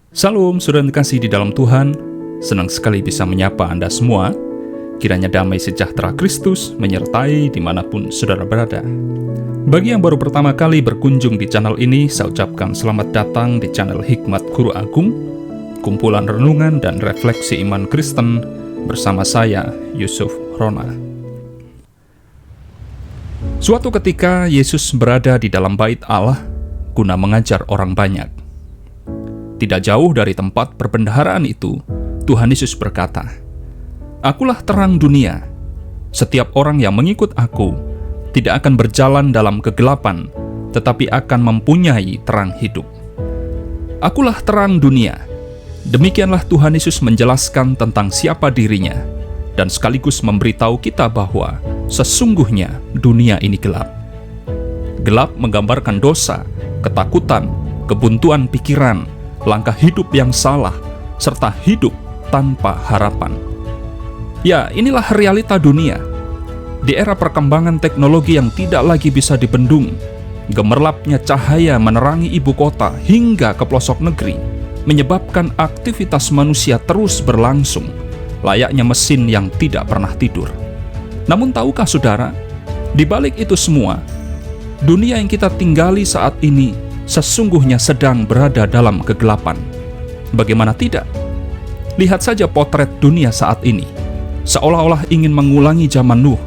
Salam, saudara yang terkasih di dalam Tuhan. Senang sekali bisa menyapa Anda semua. Kiranya damai sejahtera Kristus menyertai dimanapun saudara berada. Bagi yang baru pertama kali berkunjung di channel ini, saya ucapkan selamat datang di channel Hikmat Guru Agung, kumpulan renungan dan refleksi iman Kristen bersama saya, Yusuf Rona. Suatu ketika, Yesus berada di dalam bait Allah guna mengajar orang banyak. Tidak jauh dari tempat perbendaharaan itu, Tuhan Yesus berkata, "Akulah terang dunia. Setiap orang yang mengikut Aku tidak akan berjalan dalam kegelapan, tetapi akan mempunyai terang hidup." Akulah terang dunia. Demikianlah Tuhan Yesus menjelaskan tentang siapa dirinya, dan sekaligus memberitahu kita bahwa sesungguhnya dunia ini gelap. Gelap menggambarkan dosa, ketakutan, kebuntuan pikiran, langkah hidup yang salah, serta hidup tanpa harapan. Ya, inilah realita dunia. Di era perkembangan teknologi yang tidak lagi bisa dibendung, gemerlapnya cahaya menerangi ibu kota hingga ke pelosok negeri, menyebabkan aktivitas manusia terus berlangsung, layaknya mesin yang tidak pernah tidur. Namun tahukah saudara, di balik itu semua, dunia yang kita tinggali saat ini sesungguhnya sedang berada dalam kegelapan. Bagaimana tidak? Lihat saja potret dunia saat ini, seolah-olah ingin mengulangi zaman Nuh.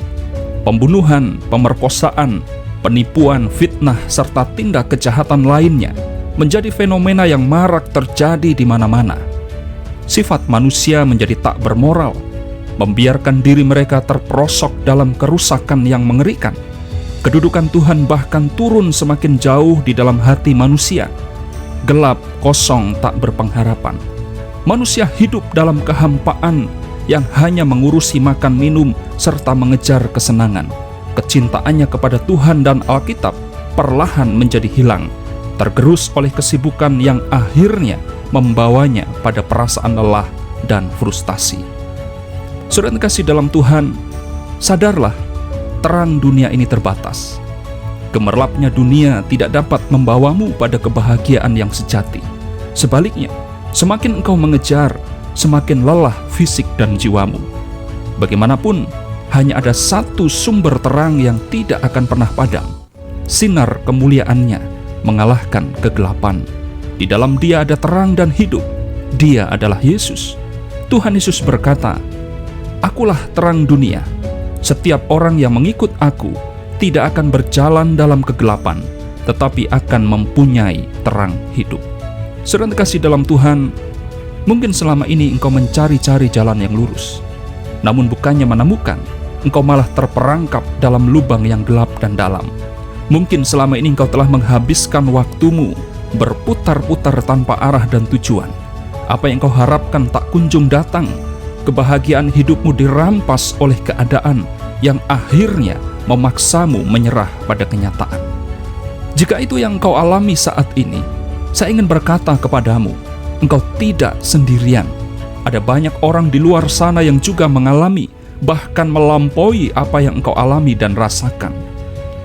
Pembunuhan, pemerkosaan, penipuan, fitnah, serta tindak kejahatan lainnya menjadi fenomena yang marak terjadi di mana-mana. Sifat manusia menjadi tak bermoral, membiarkan diri mereka terperosok dalam kerusakan yang mengerikan. Kedudukan Tuhan bahkan turun semakin jauh di dalam hati manusia. Gelap, kosong, tak berpengharapan. Manusia hidup dalam kehampaan yang hanya mengurusi makan minum serta mengejar kesenangan. Kecintaannya kepada Tuhan dan Alkitab perlahan menjadi hilang, tergerus oleh kesibukan yang akhirnya membawanya pada perasaan lelah dan frustasi. Saudara kasih dalam Tuhan, sadarlah, terang dunia ini terbatas. Gemerlapnya dunia tidak dapat membawamu pada kebahagiaan yang sejati. Sebaliknya, semakin engkau mengejar, semakin lelah fisik dan jiwamu. Bagaimanapun, hanya ada satu sumber terang yang tidak akan pernah padam. Sinar kemuliaannya mengalahkan kegelapan. Di dalam Dia ada terang dan hidup. Dia adalah Yesus. Tuhan Yesus berkata, "Akulah terang dunia. Setiap orang yang mengikut Aku tidak akan berjalan dalam kegelapan, tetapi akan mempunyai terang hidup." Saudara terkasih dalam Tuhan, mungkin selama ini engkau mencari-cari jalan yang lurus, namun bukannya menemukan, engkau malah terperangkap dalam lubang yang gelap dan dalam. Mungkin selama ini engkau telah menghabiskan waktumu berputar-putar tanpa arah dan tujuan. Apa yang engkau harapkan tak kunjung datang. Kebahagiaan hidupmu dirampas oleh keadaan yang akhirnya memaksamu menyerah pada kenyataan. Jika itu yang engkau alami saat ini, saya ingin berkata kepadamu, engkau tidak sendirian. Ada banyak orang di luar sana yang juga mengalami, bahkan melampaui apa yang engkau alami dan rasakan.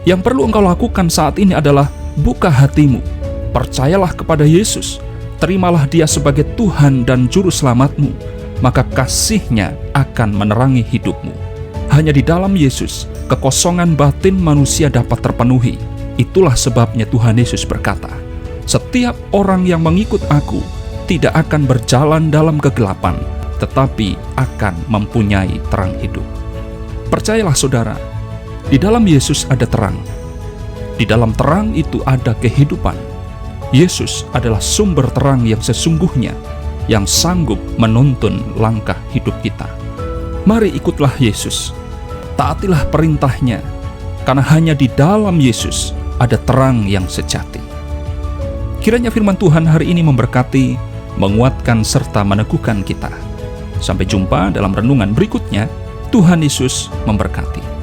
Yang perlu engkau lakukan saat ini adalah buka hatimu, percayalah kepada Yesus, terimalah Dia sebagai Tuhan dan Juru Selamatmu, maka kasih-Nya akan menerangi hidupmu. Hanya di dalam Yesus, kekosongan batin manusia dapat terpenuhi. Itulah sebabnya Tuhan Yesus berkata, "Setiap orang yang mengikut Aku tidak akan berjalan dalam kegelapan, tetapi akan mempunyai terang hidup." Percayalah saudara, di dalam Yesus ada terang. Di dalam terang itu ada kehidupan. Yesus adalah sumber terang yang sesungguhnya, yang sanggup menuntun langkah hidup kita. Mari ikutlah Yesus, taatilah perintah-Nya, karena hanya di dalam Yesus ada terang yang sejati. Kiranya firman Tuhan hari ini memberkati, menguatkan, serta meneguhkan kita. Sampai jumpa dalam renungan berikutnya. Tuhan Yesus memberkati.